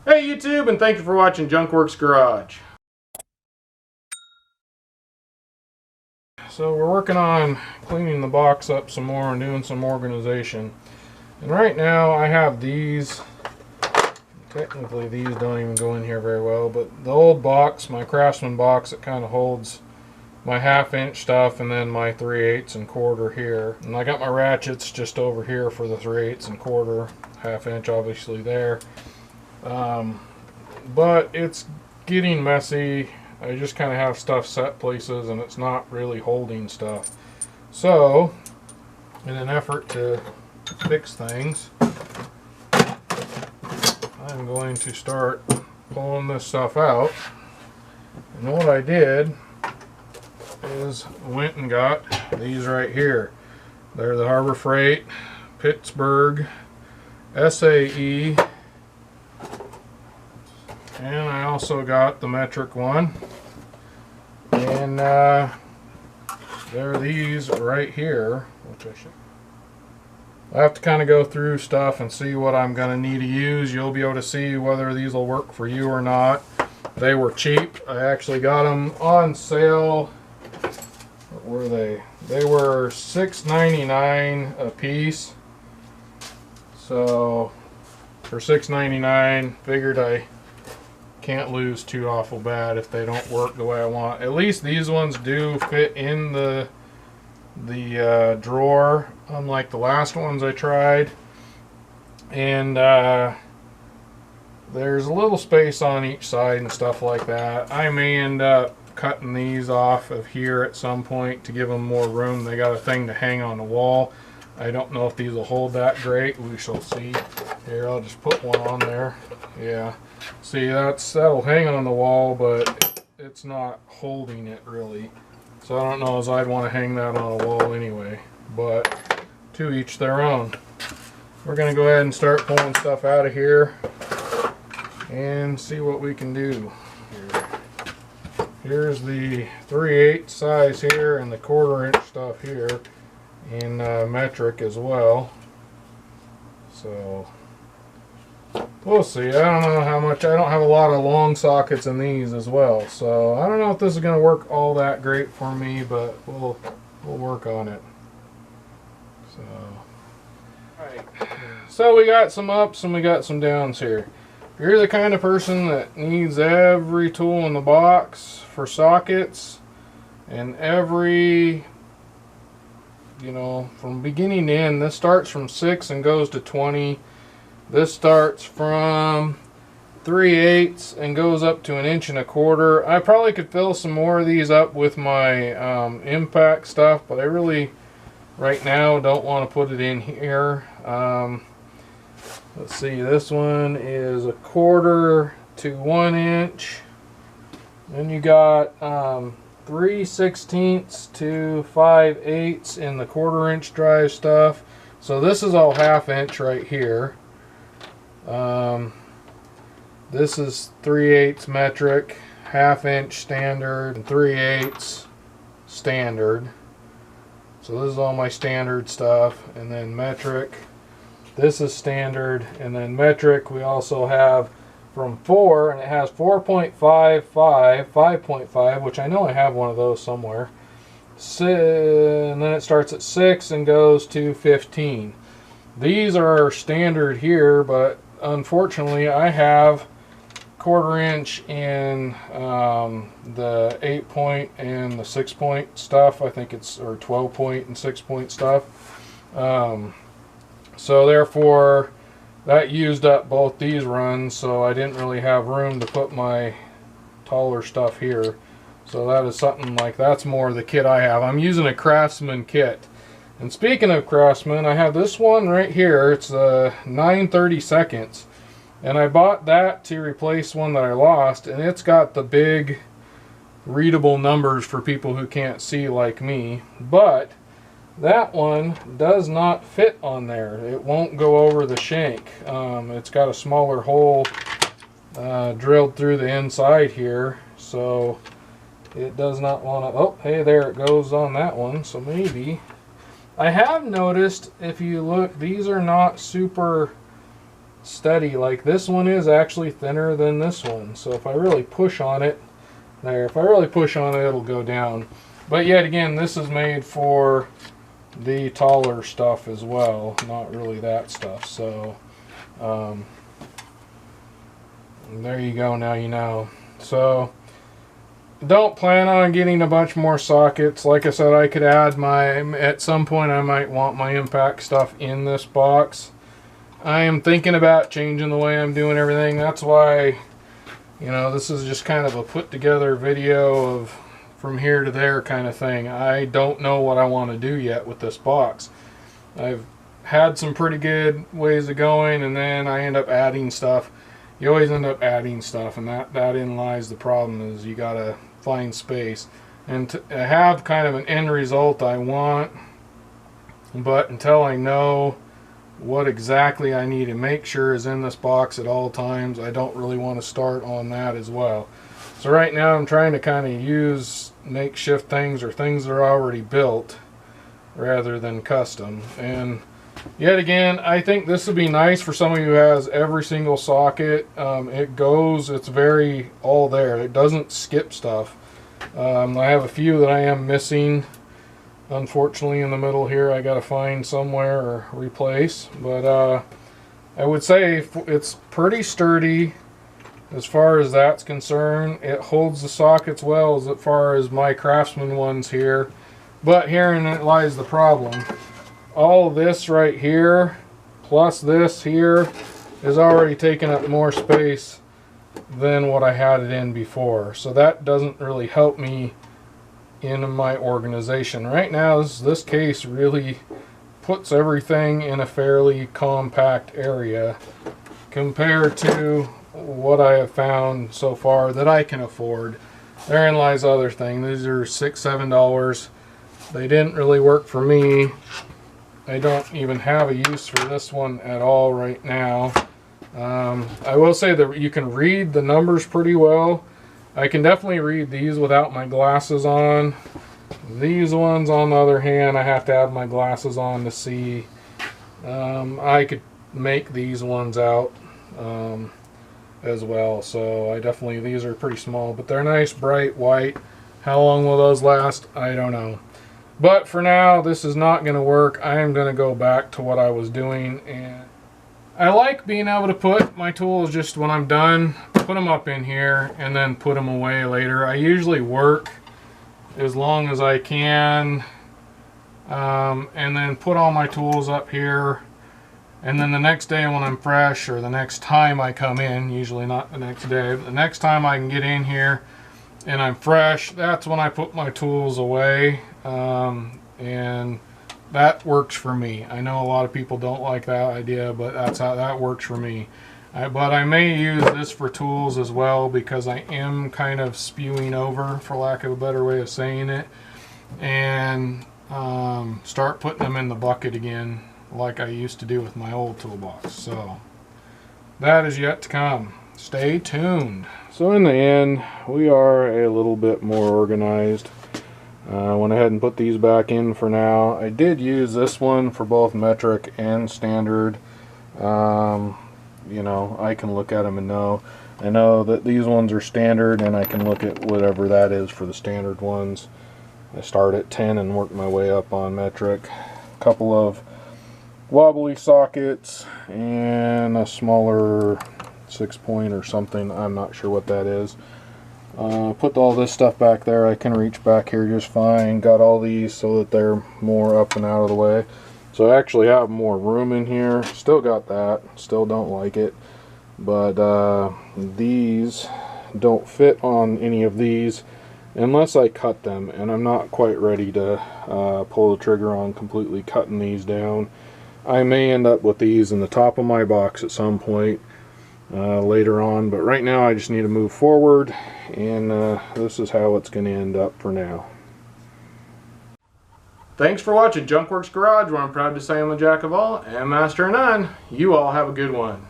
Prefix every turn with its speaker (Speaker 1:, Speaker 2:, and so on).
Speaker 1: Hey YouTube, and thank you for watching Junkworks Garage. So we're working on cleaning the box up some more and doing some organization. And right now I have these. Technically these don't even go in here very well, but the old box, my Craftsman box, it kind of holds my 1/2 inch stuff and then my 3/8 and quarter here. And I got my ratchets just over here for the 3/8 and quarter, 1/2 inch obviously there. But it's getting messy. I just kind of have stuff set places and it's not really holding stuff. So in an effort to fix things, I'm going to start pulling this stuff out. And what I did is went and got these right here. They're the Harbor Freight Pittsburgh SAE, and I also got the metric one, and there are these right here, which I have to kind of go through stuff and see what I'm going to need to use. You'll be able to see whether these will work for you or not. They were cheap. I actually got them on sale. What were they? They were $6.99 a piece. So for $6.99, figured I can't lose too awful bad if they don't work the way I want. At least these ones do fit in the drawer, unlike the last ones I tried. And there's a little space on each side and stuff like that. I may end up cutting these off of here at some point to give them more room. They got a thing to hang on the wall. I don't know if these will hold that great. We shall see. Here, I'll just put one on there. Yeah. See, that'll hang on the wall, but it's not holding it really. So I don't know as I'd want to hang that on a wall anyway. But to each their own. We're going to go ahead and start pulling stuff out of here and see what we can do. Here's the 3/8 size here and the 1/4 inch stuff here in metric as well. So we'll see. I don't know how much. I don't have a lot of long sockets in these as well, so I don't know if this is going to work all that great for me, but we'll work on it. So alright, so we got some ups and we got some downs here. If you're the kind of person that needs every tool in the box for sockets and every, you know, from beginning to end, this starts from 6 and goes to 20. This starts from 3/8 and goes up to 1.25 inches. I probably could fill some more of these up with my impact stuff, but I really right now don't want to put it in here. Let's see, this one is 1/4 to 1 inch. Then you got 3/16 to 5/8 in the 1/4 inch drive stuff. So this is all 1/2 inch right here. This is 3/8 metric, 1/2 inch standard, and 3/8 standard. So this is all my standard stuff, and then metric. This is standard, and then metric we also have from 4, and it has 4.55, 5.5, which I know I have one of those somewhere. And then it starts at 6 and goes to 15. These are standard here, but unfortunately I have 1/4 inch in the 8-point and the 6-point stuff. I think it's, or 12-point and 6-point stuff. So therefore that used up both these runs, so I didn't really have room to put my taller stuff here. So that is something like, that's more the kit I have. I'm using a Craftsman kit. And speaking of Craftsman, I have this one right here. It's a 9/32, and I bought that to replace one that I lost, and it's got the big readable numbers for people who can't see like me, but that one does not fit on there. It won't go over the shank. It's got a smaller hole drilled through the inside here, so it does not want to. Oh, hey, there it goes on that one. So maybe I have noticed, if you look, these are not super steady like this one is, actually thinner than this one. So if I really push on it, there, if I really push on it, it'll go down. But yet again, this is made for the taller stuff as well, not really that stuff. So there you go, now you know. So don't plan on getting a bunch more sockets. Like I said, I could add at some point I might want my impact stuff in this box. I am thinking about changing the way I'm doing everything. That's why, you know, this is just kind of a put together video of from here to there kind of thing. I don't know what I want to do yet with this box. I've had some pretty good ways of going, and then I end up adding stuff. You always end up adding stuff, and that in lies the problem, is you gotta find space. And to have kind of an end result I want, but until I know what exactly I need to make sure is in this box at all times, I don't really want to start on that as well. So right now I'm trying to kind of use makeshift things or things that are already built rather than custom. And yet again, I think this would be nice for somebody who has every single socket. It's very all there. It doesn't skip stuff. I have a few that I am missing, unfortunately, in the middle here. I got to find somewhere or replace. But I would say it's pretty sturdy as far as that's concerned. It holds the sockets well as far as my Craftsman ones here. But herein it lies the problem. All this right here plus this here is already taking up more space than what I had it in before. So that doesn't really help me in my organization. Right now, this case really puts everything in a fairly compact area compared to what I have found so far that I can afford. Therein lies the other thing. These are $6, $7. They didn't really work for me. I don't even have a use for this one at all right now. I will say that you can read the numbers pretty well. I can definitely read these without my glasses on. These ones, on the other hand, I have to have my glasses on to see. I could make these ones out as well. So I definitely, these are pretty small, but they're nice, bright, white. How long will those last? I don't know. But for now, this is not going to work. I am going to go back to what I was doing. And I like being able to put my tools, just when I'm done, put them up in here and then put them away later. I usually work as long as I can and then put all my tools up here. And then the next day when I'm fresh, or the next time I come in, usually not the next day, but the next time I can get in here and I'm fresh, that's when I put my tools away. And that works for me. I know a lot of people don't like that idea, but that's how that works for me. But I may use this for tools as well, because I am kind of spewing over, for lack of a better way of saying it, and start putting them in the bucket again like I used to do with my old toolbox. So that is yet to come. Stay tuned. So in the end, we are a little bit more organized. Went ahead and put these back in for now. I did use this one for both metric and standard. You know, I can look at them and know. I know that these ones are standard, and I can look at whatever that is for the standard ones. I start at 10 and work my way up on metric. A couple of wobbly sockets and a smaller 6-point or something. I'm not sure what that is. Put all this stuff back there. I can reach back here just fine. Got all these so that they're more up and out of the way. So I actually have more room in here. Still got that. Still don't like it. But these don't fit on any of these unless I cut them. And I'm not quite ready to pull the trigger on completely cutting these down. I may end up with these in the top of my box at some point later on. But right now I just need to move forward. And this is how it's going to end up for now. Thanks for watching Junk Works Garage, where I'm proud to say I'm a jack of all and master of none. You all have a good one.